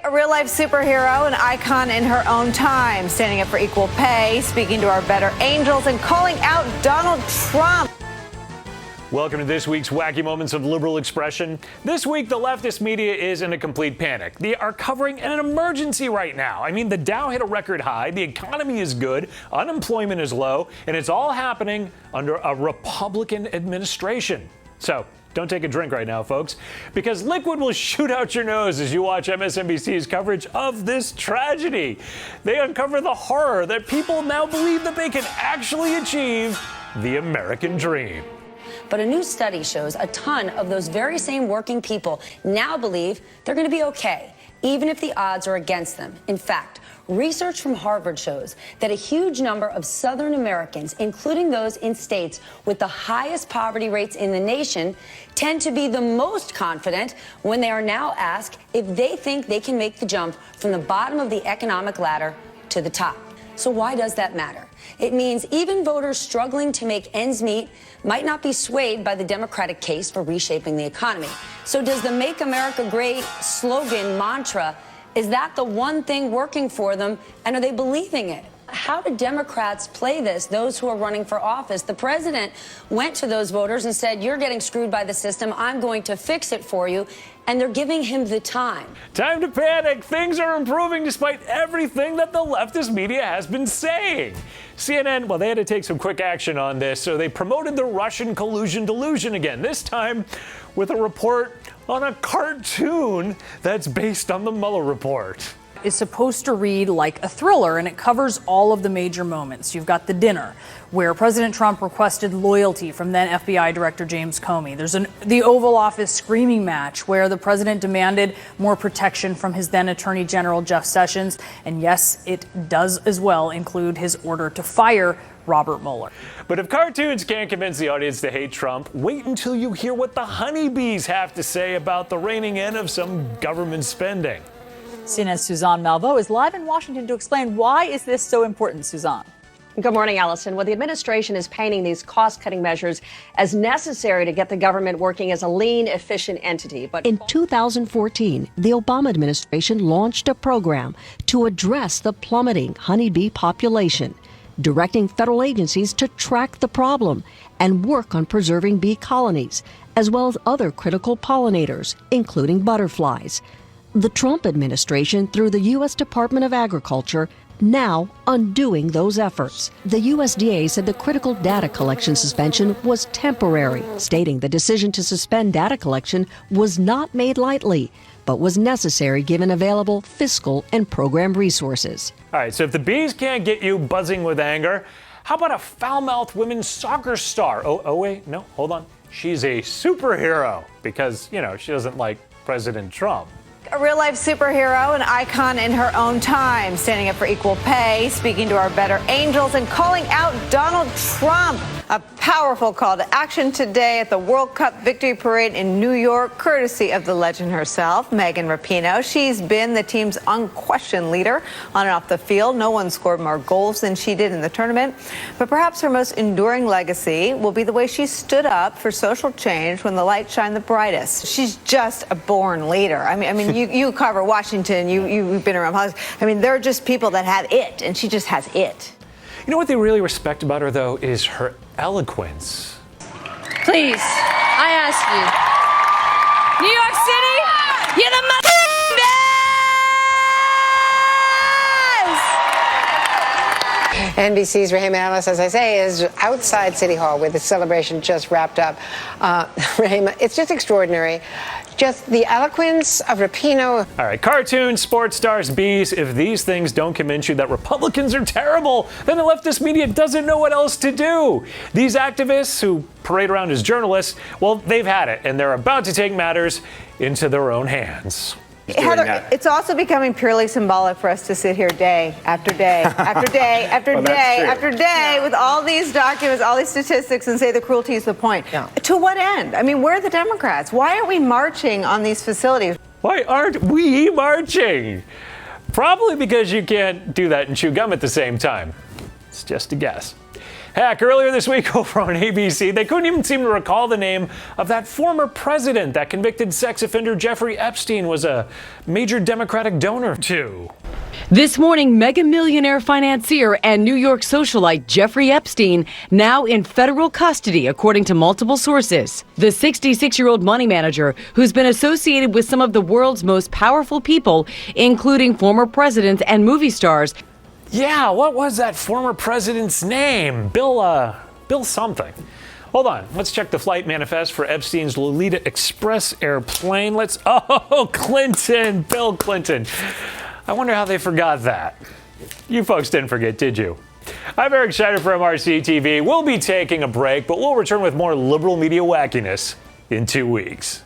A real-life superhero, an icon in her own time, standing up for equal pay, speaking to our better angels, and calling out Donald Trump. Welcome to this week's Wacky Moments of Liberal Expression. This week, the leftist media is in a complete panic. They are covering an emergency right now. I mean, the Dow hit a record high, the economy is good, unemployment is low, and it's all happening under a Republican administration. So, don't take a drink right now, folks, because liquid will shoot out your nose as you watch MSNBC's coverage of this tragedy. They uncover the horror that people now believe that they can actually achieve the American dream. But a new study shows a ton of those very same working people now believe they're going to be okay, even if the odds are against them. In fact, research from Harvard shows that a huge number of Southern Americans, including those in states with the highest poverty rates in the nation, tend to be the most confident when they are now asked if they think they can make the jump from the bottom of the economic ladder to the top. So why does that matter? It means even voters struggling to make ends meet might not be swayed by the Democratic case for reshaping the economy. So does the Make America Great slogan, mantra, is that the one thing working for them, and are they believing it? How do Democrats play this, those who are running for office? The president went to those voters and said, you're getting screwed by the system, I'm going to fix it for you, and they're giving him the time. Time to panic. Things are improving despite everything that the leftist media has been saying. CNN, well, they had to take some quick action on this, so they promoted the Russian collusion delusion again, this time with a report on a cartoon that's based on the Mueller report. Is supposed to read like a thriller, and it covers all of the major moments. You've got the dinner, where President Trump requested loyalty from then FBI Director James Comey. There's the Oval Office screaming match, where the president demanded more protection from his then Attorney General Jeff Sessions. And yes, it does as well include his order to fire Robert Mueller. But if cartoons can't convince the audience to hate Trump, wait until you hear what the honeybees have to say about the reining in of some government spending. CNN's Suzanne Malveaux is live in Washington to explain why is this so important. Suzanne. Good morning, Allison. Well, the administration is painting these cost-cutting measures as necessary to get the government working as a lean, efficient entity. But in 2014, the Obama administration launched a program to address the plummeting honeybee population, directing federal agencies to track the problem and work on preserving bee colonies, as well as other critical pollinators, including butterflies. The Trump administration, through the U.S. Department of Agriculture, now undoing those efforts. The USDA said the critical data collection suspension was temporary, stating the decision to suspend data collection was not made lightly, but was necessary given available fiscal and program resources. All right, so if the bees can't get you buzzing with anger, how about a foul-mouthed women's soccer star? Oh, wait, no, hold on. She's a superhero because, she doesn't like President Trump. A real-life superhero, an icon in her own time, standing up for equal pay, speaking to our better angels, and calling out Donald Trump. A powerful call to action today at the World Cup Victory Parade in New York, courtesy of the legend herself, Megan Rapinoe. She's been the team's unquestioned leader on and off the field. No one scored more goals than she did in the tournament. But perhaps her most enduring legacy will be the way she stood up for social change when the light shined the brightest. She's just a born leader. I mean, you cover Washington, you've been around politics. I mean, there are just people that have it, and she just has it. You know what they really respect about her, though, is her eloquence. Please, I ask you, New York City, you're the NBC's Rahima Alice, as I say, is outside City Hall where the celebration just wrapped up. Rahima, it's just extraordinary. Just the eloquence of Rapinoe. All right, cartoons, sports stars, bees. If these things don't convince you that Republicans are terrible, then the leftist media doesn't know what else to do. These activists who parade around as journalists, well, they've had it, and they're about to take matters into their own hands. Heather, it's also becoming purely symbolic for us to sit here day after day after day after day after day with all these documents, all these statistics, and say the cruelty is the point. Yeah. To what end? I mean, where are the Democrats? Why aren't we marching on these facilities? Why aren't we marching? Probably because you can't do that and chew gum at the same time. It's just a guess. Heck, earlier this week over on ABC, they couldn't even seem to recall the name of that former president that convicted sex offender Jeffrey Epstein was a major Democratic donor to. This morning, mega millionaire financier and New York socialite Jeffrey Epstein now in federal custody, according to multiple sources. The 66-year-old money manager, who's been associated with some of the world's most powerful people, including former presidents and movie stars. Yeah, what was that former president's name? Bill something. Hold on, let's check the flight manifest for Epstein's Lolita Express airplane. Clinton, Bill Clinton. I wonder how they forgot that. You folks didn't forget, did you? I'm Eric Schneider for MRC-TV. We'll be taking a break, but we'll return with more liberal media wackiness in 2 weeks.